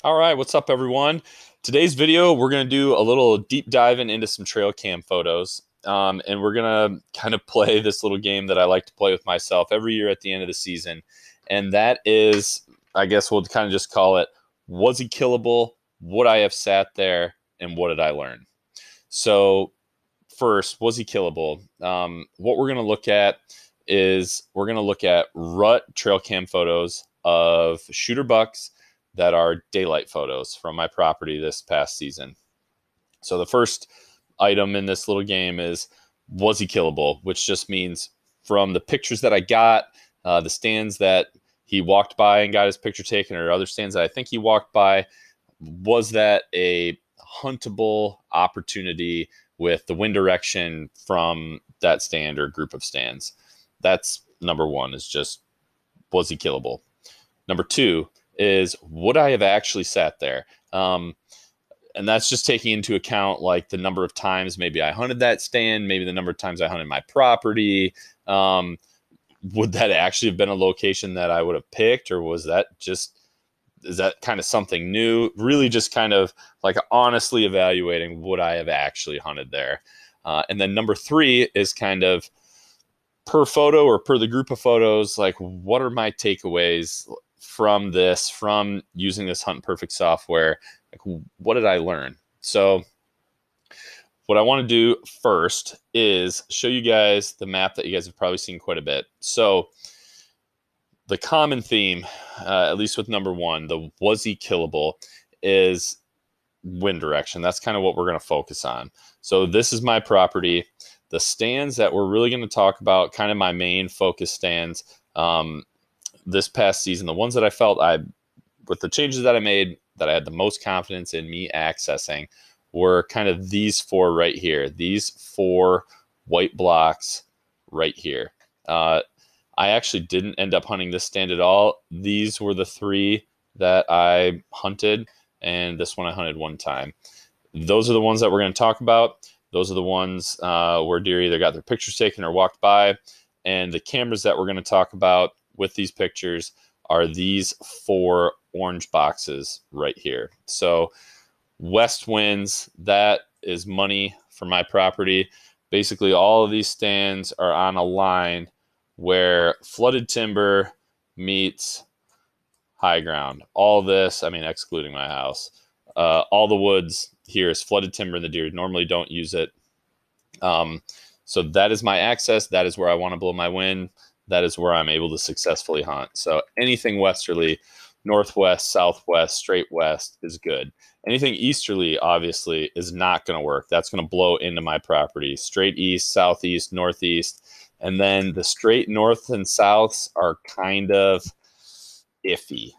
All right, what's up, everyone? Today's video, we're going to do a little deep diving into some trail cam photos. And we're going to kind of play this little game that I like to play with myself every year at the end of the season. And that is, I guess we'll kind of just call it, was he killable? Would I have sat there? And what did I learn? So first, was he killable? What we're going to look at is we're going to look at rut trail cam photos of shooter bucks that are daylight photos from my property this past season. So the first item in this little game is, was he killable? Which just means from the pictures that I got, the stands that he walked by and got his picture taken, or other stands that I think he walked by, was that a huntable opportunity with the wind direction from that stand or group of stands? That's number one, is just, was he killable? Number two is, would I have actually sat there? And that's just taking into account like the number of times maybe I hunted that stand, maybe the number of times I hunted my property. Would that actually have been a location that I would have picked, or was that just, is that kind of something new? Really just kind of like honestly evaluating, would I have actually hunted there? And then number three is kind of per photo or per the group of photos, like what are my takeaways from this, from using this Hunt Perfect software? Like, what did I learn? So what I want to do first is show you guys the map that you guys have probably seen quite a bit. So the common theme, at least with number one, the was he killable, is wind direction. That's kind of what we're going to focus on. So this is my property. The stands that we're really going to talk about, kind of my main focus stands, this past season, the ones that I felt with the changes that I made, that I had the most confidence in me accessing, were kind of these four right here. These four white blocks right here. I actually didn't end up hunting this stand at all. These were the three that I hunted, and this one I hunted one time. Those are the ones that we're going to talk about. Those are the ones where deer either got their pictures taken or walked by. And the cameras that we're going to talk about with these pictures are these four orange boxes right here. So west winds, that is money for my property. Basically, all of these stands are on a line where flooded timber meets high ground. All this, I mean, excluding my house, all the woods here is flooded timber, and the deer normally don't use it. So that is my access. That is where I want to blow my wind. That is where I'm able to successfully hunt. So anything westerly, northwest, southwest, straight west is good. Anything easterly, obviously, is not going to work. That's going to blow into my property. Straight east, southeast, northeast. And then the straight north and souths are kind of iffy.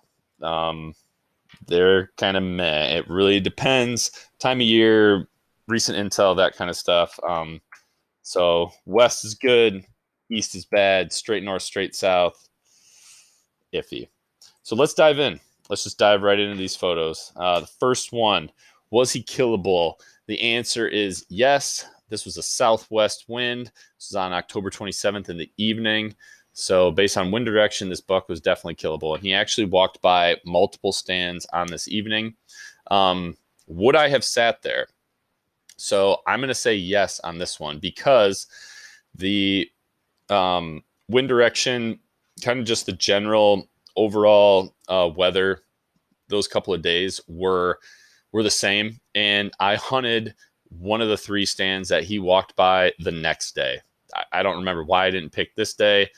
They're kind of meh. It really depends. Time of year, recent intel, that kind of stuff. So west is good. East is bad. Straight north, straight south, iffy. So let's dive in. Let's just dive right into these photos. The first one, was he killable? The answer is yes. This was a southwest wind. This was on October 27th in the evening. So based on wind direction, this buck was definitely killable. And he actually walked by multiple stands on this evening. Would I have sat there? So I'm going to say yes on this one, because the wind direction, kind of just the general overall weather, those couple of days were the same. And I hunted one of the three stands that he walked by the next day. I don't remember why I didn't pick this day,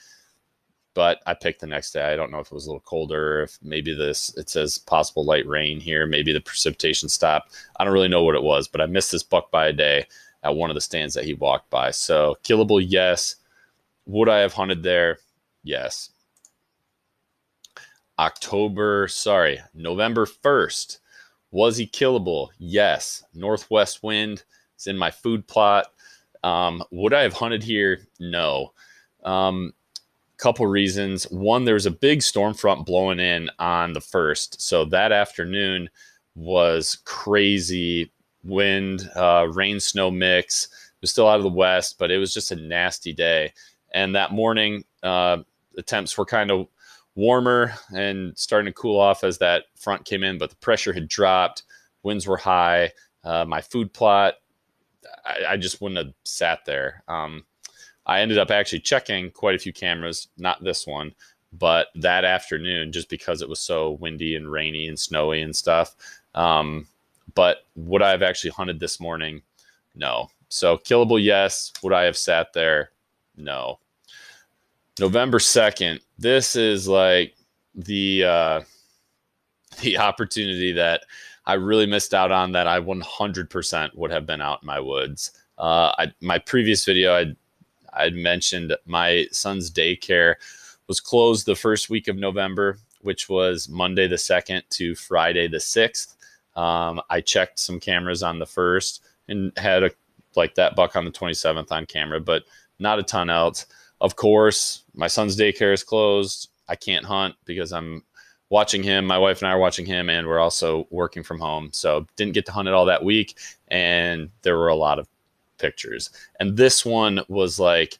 but I picked the next day. I don't know if it was a little colder, if maybe it says possible light rain here, maybe the precipitation stopped. I don't really know what it was, but I missed this buck by a day at one of the stands that he walked by. So killable, yes. Would I have hunted there? Yes. November 1st. Was he killable? Yes. Northwest wind is in my food plot. Would I have hunted here? No. Couple reasons. One, there was a big storm front blowing in on the 1st. So that afternoon was crazy wind, rain, snow mix. It was still out of the west, but it was just a nasty day. And that morning, the temps were kind of warmer and starting to cool off as that front came in, but the pressure had dropped, winds were high. My food plot, I just wouldn't have sat there. I ended up actually checking quite a few cameras, not this one, but that afternoon, just because it was so windy and rainy and snowy and stuff. But would I have actually hunted this morning? No. So killable, yes. Would I have sat there? No. November 2nd. This is like the opportunity that I really missed out on, that I 100% would have been out in my woods. My previous video, I'd mentioned my son's daycare was closed the first week of November, which was Monday the 2nd to Friday the 6th. I checked some cameras on the 1st and had like that buck on the 27th on camera, but not a ton else. Of course, my son's daycare is closed. I can't hunt because I'm watching him. My wife and I are watching him, and we're also working from home. So didn't get to hunt it all that week, and there were a lot of pictures. And this one was like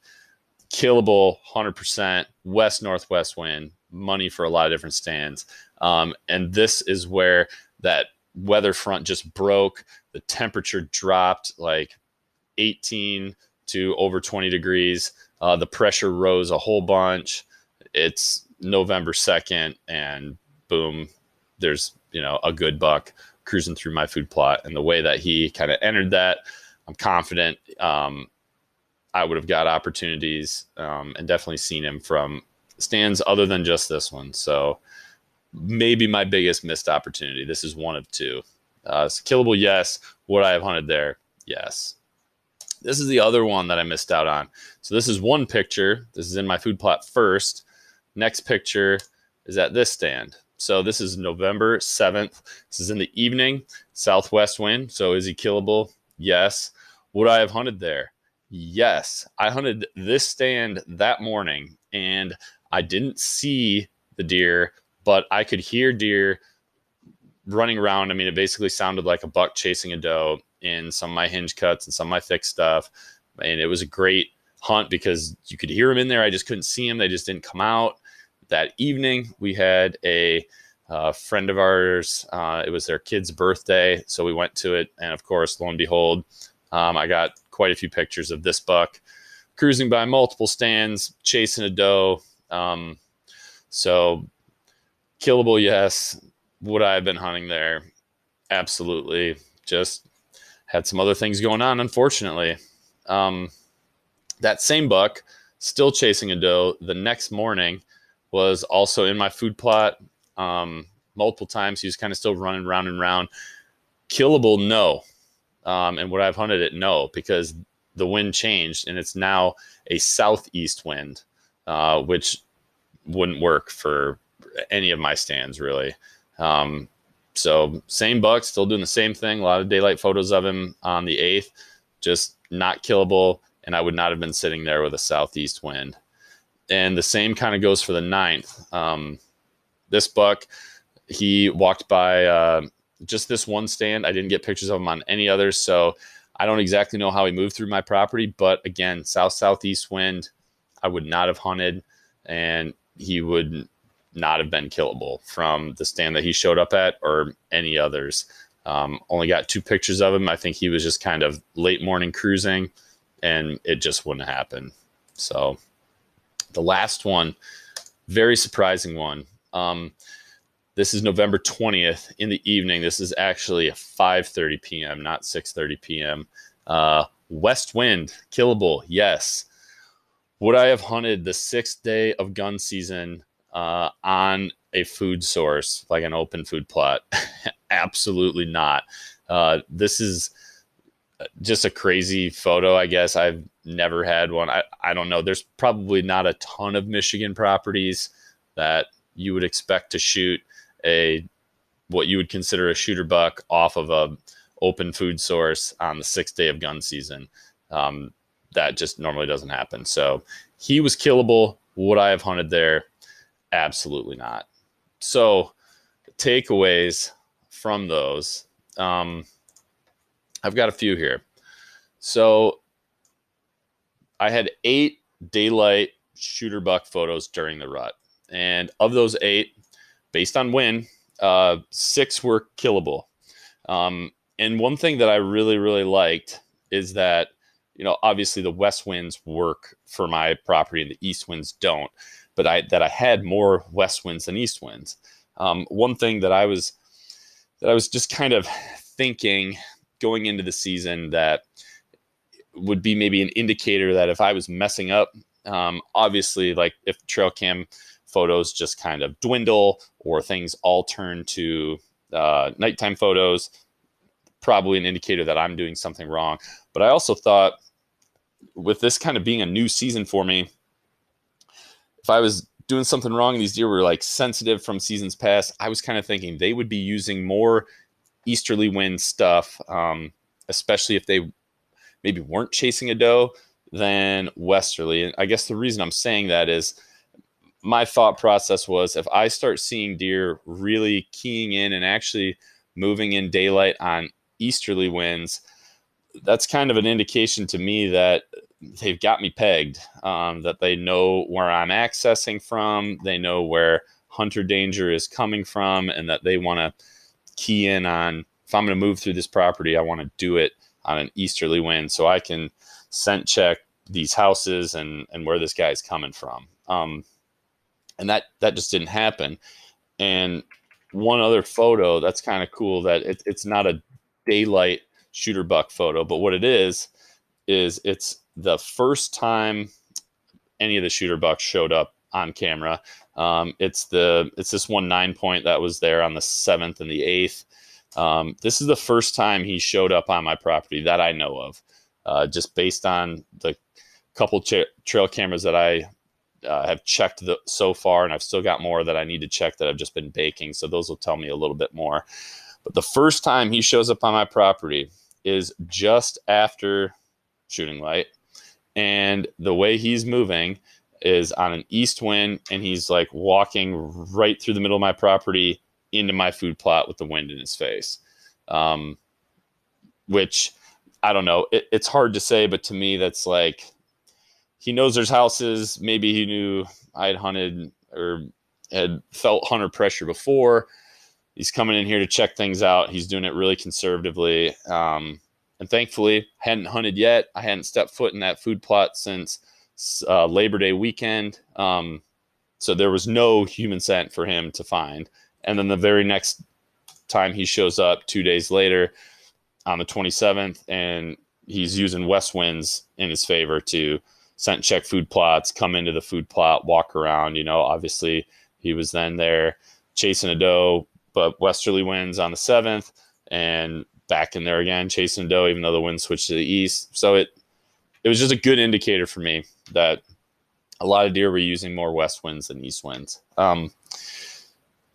killable, 100%, west-northwest wind, money for a lot of different stands. And this is where that weather front just broke. The temperature dropped like 18 to over 20 degrees. The pressure rose a whole bunch. It's November 2nd, and boom, there's, a good buck cruising through my food plot. And the way that he kind of entered that, I'm confident I would have got opportunities and definitely seen him from stands other than just this one. So maybe my biggest missed opportunity. This is one of two. So killable, yes. Would I have hunted there? Yes. This is the other one that I missed out on. So this is one picture. This is in my food plot first. Next picture is at this stand. So this is November 7th. This is in the evening, southwest wind. So is he killable? Yes. Would I have hunted there? Yes. I hunted this stand that morning, and I didn't see the deer, but I could hear deer running around. I mean, it basically sounded like a buck chasing a doe in some of my hinge cuts and some of my thick stuff. And it was a great hunt because you could hear them in there. I just couldn't see them. They just didn't come out. That evening, we had a friend of ours. It was their kid's birthday, so we went to it. And of course, lo and behold, I got quite a few pictures of this buck cruising by multiple stands, chasing a doe. So killable, yes. Would I have been hunting there? Absolutely. Just had some other things going on, unfortunately. That same buck, still chasing a doe, the next morning was also in my food plot multiple times. He was kind of still running round and round. Killable, no. And would I have hunted it? No, because the wind changed, and it's now a southeast wind, which wouldn't work for any of my stands, really. So same buck, still doing the same thing. A lot of daylight photos of him on the 8th, just not killable. And I would not have been sitting there with a southeast wind. And the same kind of goes for the 9th. This buck, he walked by just this one stand. I didn't get pictures of him on any others, so I don't exactly know how he moved through my property. But again, south-southeast wind, I would not have hunted, and he would not have been killable from the stand that he showed up at or any others. Only got 2 pictures of him. I think he was just kind of late morning cruising, and it just wouldn't happen. So the last one, very surprising one. This is November 20th in the evening. This is actually 5:30 p.m., not 6:30 p.m. West wind, killable, yes. Would I have hunted the 6th day of gun season on a food source, like an open food plot? Absolutely not. This is just a crazy photo, I guess. I've never had one. I don't know. There's probably not a ton of Michigan properties that you would expect to shoot what you would consider a shooter buck off of a open food source on the 6th day of gun season. That just normally doesn't happen. So he was killable. Would I have hunted there? Absolutely not. So takeaways from those. I've got a few here. So I had 8 daylight shooter buck photos during the rut. And of those 8, based on wind, 6 were killable. And one thing that I really, really liked is that, obviously the west winds work for my property and the east winds don't, but I had more west winds than east winds. One thing that I was just kind of thinking going into the season that would be maybe an indicator that if I was messing up, obviously, like if trail cam photos just kind of dwindle or things all turn to nighttime photos, probably an indicator that I'm doing something wrong. But I also thought, with this kind of being a new season for me, if I was doing something wrong and these deer were like sensitive from seasons past, I was kind of thinking they would be using more easterly wind stuff, especially if they maybe weren't chasing a doe, than westerly. And I guess the reason I'm saying that is my thought process was, if I start seeing deer really keying in and actually moving in daylight on easterly winds, that's kind of an indication to me that they've got me pegged, that they know where I'm accessing from, they know where hunter danger is coming from, and that they want to key in on, if I'm going to move through this property, I want to do it on an easterly wind so I can scent check these houses and where this guy's coming from. And that just didn't happen. And one other photo that's kind of cool, that it's not a daylight shooter buck photo, but what it is it's the first time any of the shooter bucks showed up on camera. It's this one 9-point that was there on the 7th and the 8th. This is the first time he showed up on my property that I know of, just based on the couple trail cameras that I have checked so far, and I've still got more that I need to check that I've just been baking, so those will tell me a little bit more. But the first time he shows up on my property is just after shooting light, and the way he's moving is on an east wind, and he's like walking right through the middle of my property into my food plot with the wind in his face, which I don't know, it's hard to say, but to me that's like, he knows there's houses. Maybe he knew I had hunted or had felt hunter pressure before. He's coming in here to check things out. He's doing it really conservatively. And thankfully, I hadn't hunted yet. I hadn't stepped foot in that food plot since Labor Day weekend. So there was no human scent for him to find. And then the very next time he shows up 2 days later on the 27th, and he's using west winds in his favor to scent check food plots, come into the food plot, walk around. Obviously he was then there chasing a doe, but westerly winds on the 7th, and back in there again chasing a doe, even though the wind switched to the east. So it was just a good indicator for me that a lot of deer were using more west winds than east winds.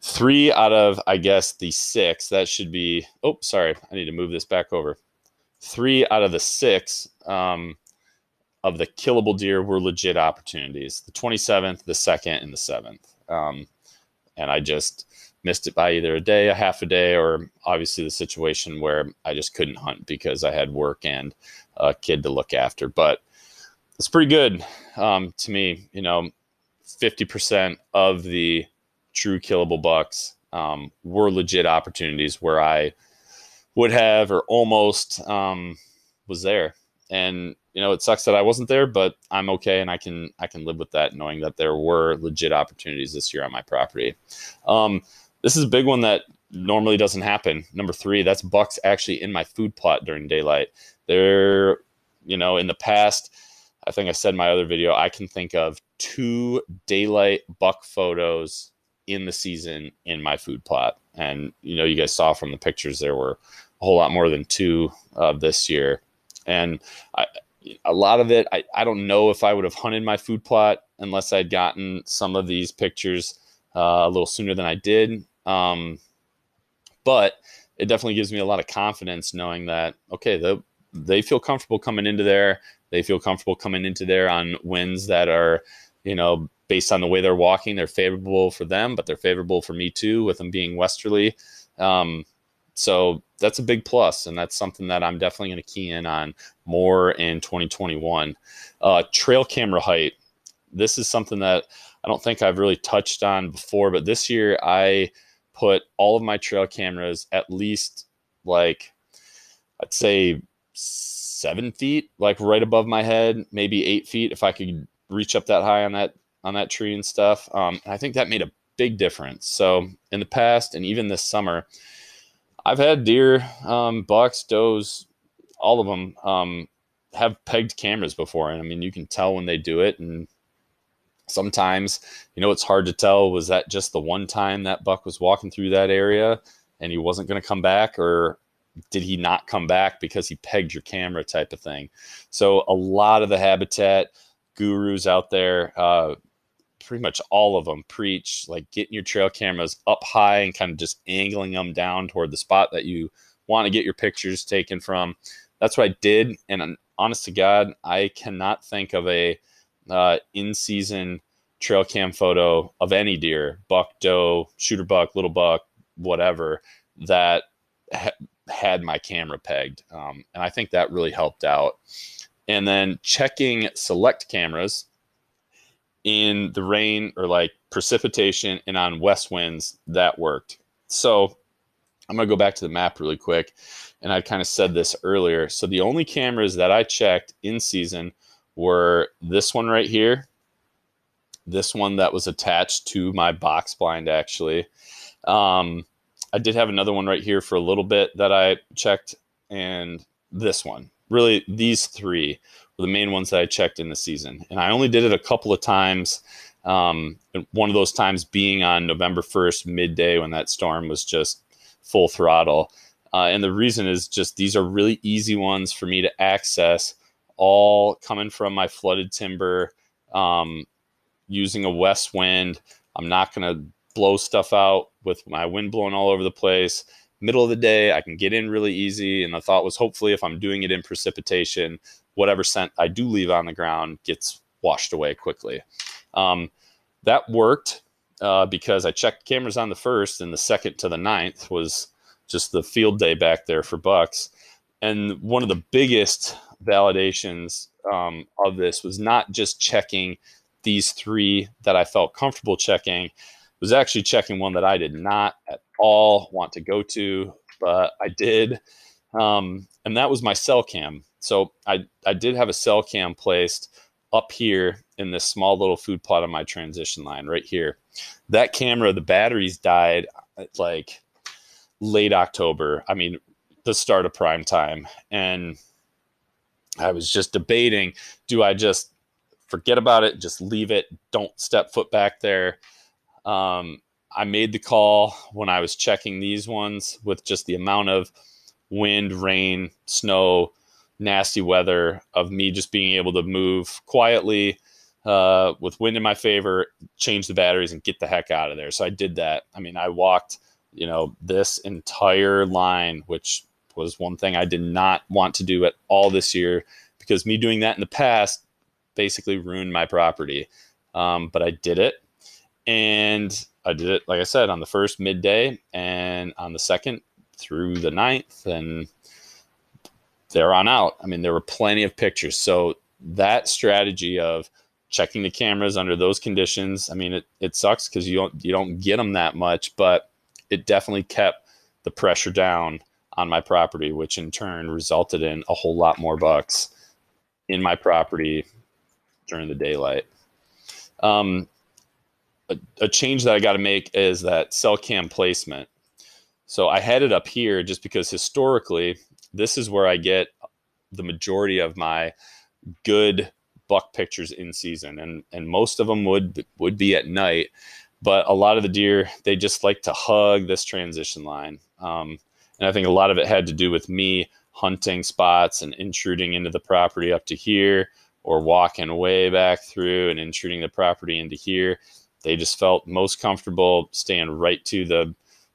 3 out of, I guess, the 6, that should be, oh, sorry, I need to move this back over. 3 out of the 6 of the killable deer were legit opportunities. The 27th, the 2nd, and the 7th. And I just missed it by either a day, a half a day, or obviously the situation where I just couldn't hunt because I had work and a kid to look after. But it's pretty good to me. 50% of the true killable bucks were legit opportunities where I would have or almost was there. And it sucks that I wasn't there, but I'm okay, and I can live with that, knowing that there were legit opportunities this year on my property. This is a big one that normally doesn't happen. Number 3, that's bucks actually in my food plot during daylight. They're, in the past, I think I said in my other video, I can think of 2 daylight buck photos in the season in my food plot. And, you guys saw from the pictures, there were a whole lot more than 2 this year. And a lot of it, I don't know if I would have hunted my food plot unless I'd gotten some of these pictures a little sooner than I did. But it definitely gives me a lot of confidence knowing that, okay, they feel comfortable coming into there. They feel comfortable coming into there on winds that are, based on the way they're walking, they're favorable for them, but they're favorable for me too, with them being westerly. So that's a big plus, and that's something that I'm definitely going to key in on more in 2021. Trail camera height. This is something that I don't think I've really touched on before, but this year I put all of my trail cameras at least, like, I'd say 7 feet, like right above my head, maybe 8 feet if I could reach up that high on that tree and stuff. And I think that made a big difference. So in the past and even this summer, I've had deer, bucks, does, all of them have pegged cameras before. And I mean, you can tell when they do it. And sometimes, it's hard to tell. Was that just the one time that buck was walking through that area and he wasn't going to come back, or did he not come back because he pegged your camera, type of thing? So a lot of the habitat gurus out there, pretty much all of them, preach like getting your trail cameras up high and kind of just angling them down toward the spot that you want to get your pictures taken from. That's what I did. And honest to God, I cannot think of a in-season trail cam photo of any deer, buck, doe, shooter buck, little buck, whatever, that had my camera pegged. And I think that really helped out. And then checking select cameras in the rain or like precipitation and on west winds, that worked. So I'm going to go back to the map really quick. And I kind of said this earlier. So the only cameras that I checked in season were this one right here, this one that was attached to my box blind, actually. I did have another one right here for a little bit that I checked, and this one. Really, these three were the main ones that I checked in the season. And I only did it a couple of times. One of those times being on November 1st, midday, when that storm was just full throttle. And the reason is just these are really easy ones for me to access, all coming from my flooded timber, using a west wind. I'm not going to blow stuff out with my wind blowing all over the place. Middle of the day, I can get in really easy. And the thought was, hopefully, if I'm doing it in precipitation, whatever scent I do leave on the ground gets washed away quickly. That worked because I checked cameras on the 1st, and the 2nd to the 9th was just the field day back there for bucks. And one of the biggest validations of this was not just checking these three that I felt comfortable checking. It was actually checking one that I did not at all want to go to, but I did. And that was my cell cam. So I did have a cell cam placed up here in this small little food plot on my transition line right here. That camera, the batteries died at like late October. I mean, the start of prime time. And I was just debating, do I just forget about it, just leave it, don't step foot back there? I made the call when I was checking these ones with just the amount of wind, rain, snow, nasty weather, of me just being able to move quietly with wind in my favor, change the batteries, and get the heck out of there. So I did that. I mean, I walked, this entire line, which was one thing I did not want to do at all this year, because me doing that in the past basically ruined my property. But I did it. And I did it, like I said, on the 1st midday, and on the 2nd through the 9th, and there on out. I mean, there were plenty of pictures. So that strategy of checking the cameras under those conditions, I mean, it sucks because you don't get them that much, but it definitely kept the pressure down on my property, which in turn resulted in a whole lot more bucks in my property during the daylight. A change that I got to make is that cell cam placement. So I had it up here just because historically, this is where I get the majority of my good buck pictures in season. And most of them would be at night. But a lot of the deer, they just like to hug this transition line. And I think a lot of it had to do with me hunting spots and intruding into the property up to here, or walking way back through and intruding the property into here. They just felt most comfortable staying right to the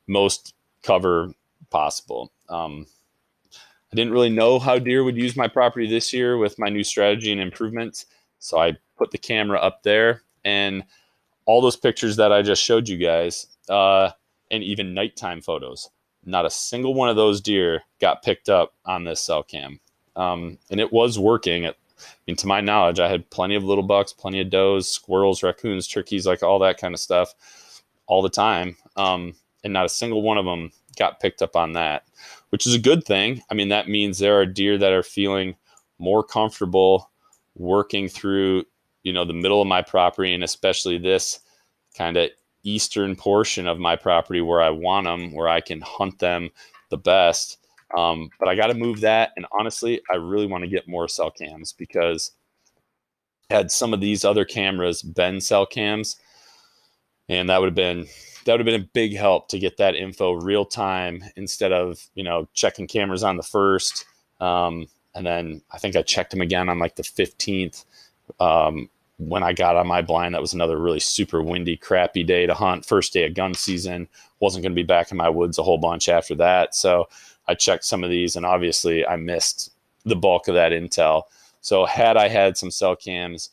most cover possible. I didn't really know how deer would use my property this year with my new strategy and improvements. So I put the camera up there, and all those pictures that I just showed you guys, and even nighttime photos, not a single one of those deer got picked up on this cell cam. And it was working. mean, to my knowledge, I had plenty of little bucks, plenty of does, squirrels, raccoons, turkeys, like all that kind of stuff all the time. And not a single one of them got picked up on that, which is a good thing. I mean, that means there are deer that are feeling more comfortable working through, the middle of my property, and especially this kind of eastern portion of my property where I want them, where I can hunt them the best. But I got to move that. And honestly, I really want to get more cell cams, because had some of these other cameras been cell cams, and that would have been a big help to get that info real time, instead of, checking cameras on the first. And then I think I checked them again on like the 15th. When I got on my blind, that was another really super windy, crappy day to hunt. First day of gun season. Wasn't going to be back in my woods a whole bunch after that. So I checked some of these, and obviously I missed the bulk of that intel. So had I had some cell cams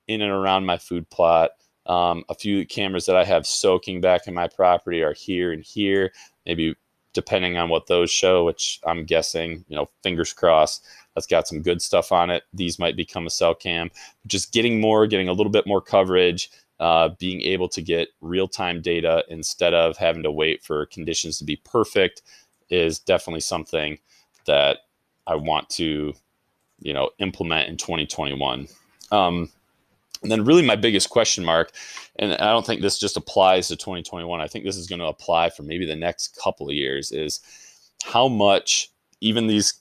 in and around my food plot, a few cameras that I have soaking back in my property are here and here, maybe depending on what those show, which I'm guessing, fingers crossed, that's got some good stuff on it. These might become a cell cam. Just getting a little bit more coverage, being able to get real-time data instead of having to wait for conditions to be perfect is definitely something that I want to, implement in 2021. And then really my biggest question mark, and I don't think this just applies to 2021, I think this is going to apply for maybe the next couple of years, is how much even these,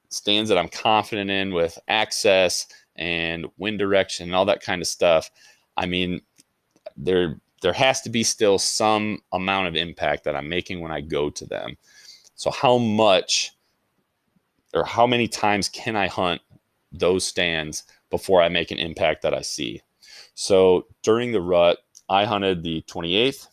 stands that I'm confident in with access and wind direction and all that kind of stuff. I mean, there has to be still some amount of impact that I'm making when I go to them. So how much or how many times can I hunt those stands before I make an impact that I see? So during the rut, I hunted the 28th,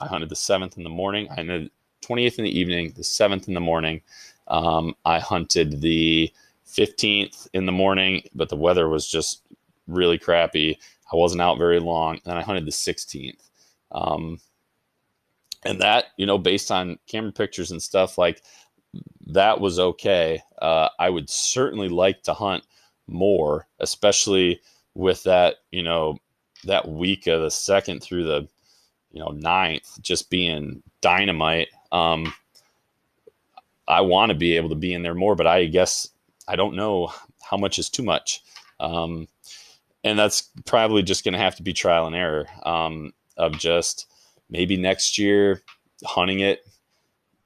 I hunted the 7th in the morning, I hunted the 28th in the evening, the 7th in the morning. I hunted the 15th in the morning, but the weather was just really crappy. I wasn't out very long. And then I hunted the 16th. And that, based on camera pictures and stuff, like that was okay. I would certainly like to hunt more, especially with that, that week of the 2nd through the, 9th just being dynamite. I want to be able to be in there more, but I guess I don't know how much is too much. And that's probably just going to have to be trial and error, of just maybe next year hunting it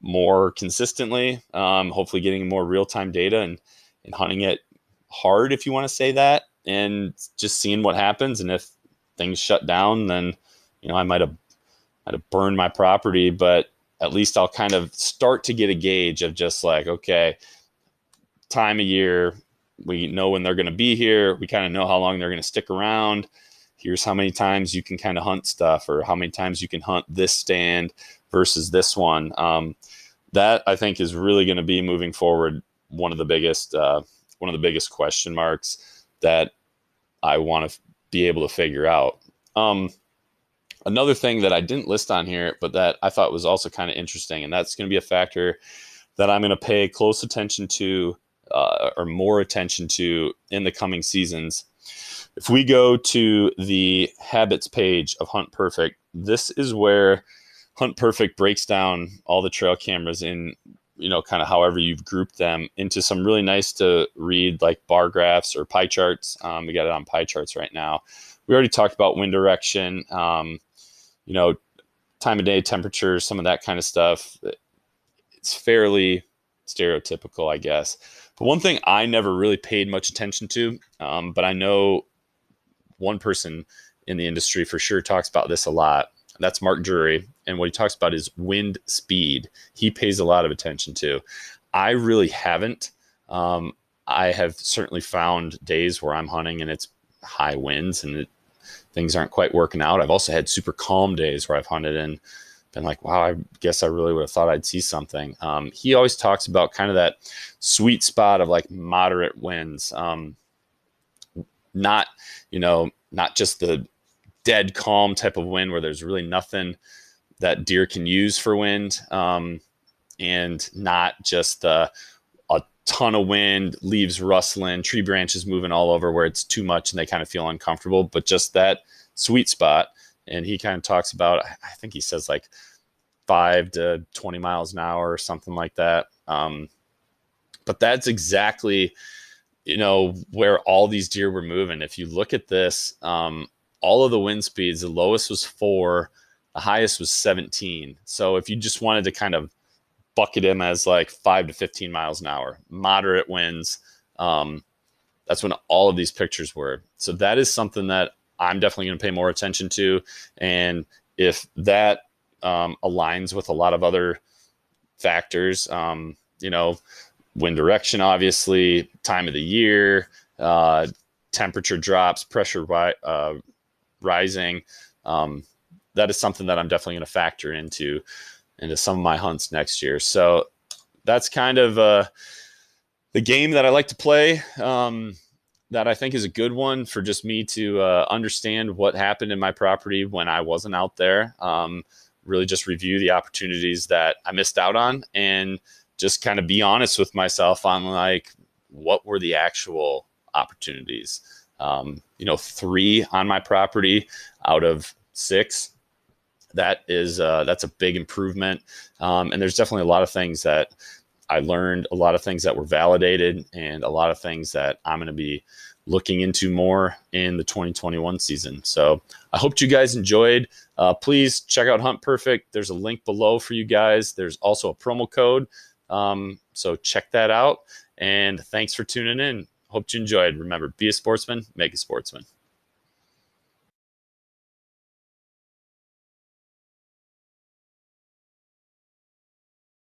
more consistently, hopefully getting more real-time data and hunting it hard, if you want to say that, and just seeing what happens. And if things shut down, then, I might have burned my property, but at least I'll kind of start to get a gauge of just like, okay, time of year, we know when they're going to be here. We kind of know how long they're going to stick around. Here's how many times you can kind of hunt stuff, or how many times you can hunt this stand versus this one. That I think is really going to be moving forward one of the biggest question marks that I want to be able to figure out. Another thing that I didn't list on here, but that I thought was also kind of interesting, and that's going to be a factor that I'm going to pay close attention to, or more attention to in the coming seasons. If we go to the habits page of Hunt Perfect, this is where Hunt Perfect breaks down all the trail cameras in, kind of however you've grouped them into some really nice to read, like bar graphs or pie charts. We got it on pie charts right now. We already talked about wind direction, time of day, temperature, some of that kind of stuff. It's fairly stereotypical, I guess. But one thing I never really paid much attention to, but I know one person in the industry for sure talks about this a lot. That's Mark Drury. And what he talks about is wind speed. He pays a lot of attention to. I really haven't. I have certainly found days where I'm hunting and it's high winds and things aren't quite working out. I've also had super calm days where I've hunted and been like, wow, I guess I really would have thought I'd see something. He always talks about kind of that sweet spot of like moderate winds. Not just the dead calm type of wind where there's really nothing that deer can use for wind. And not just a ton of wind, leaves rustling, tree branches moving all over where it's too much and they kind of feel uncomfortable, but just that sweet spot. And he kind of talks about, I think he says like 5 to 20 miles an hour or something like that. But that's exactly, where all these deer were moving. If you look at this, all of the wind speeds, the lowest was 4, the highest was 17. So if you just wanted to kind of bucket him as like 5 to 15 miles an hour, moderate winds, that's when all of these pictures were. So that is something that I'm definitely going to pay more attention to. And if that aligns with a lot of other factors, wind direction, obviously, time of the year, temperature drops, pressure rising. That is something that I'm definitely going to factor into some of my hunts next year. So that's kind of the game that I like to play. That I think is a good one for just me to understand what happened in my property when I wasn't out there. Really just review the opportunities that I missed out on and just kind of be honest with myself on like, what were the actual opportunities? 3 on my property out of 6. That's a big improvement. And there's definitely a lot of things that I learned, a lot of things that were validated, and a lot of things that I'm going to be looking into more in the 2021 season. So I hope you guys enjoyed. Please check out Hunt Perfect. There's a link below for you guys. There's also a promo code. So check that out. And thanks for tuning in. Hope you enjoyed. Remember, be a sportsman, make a sportsman.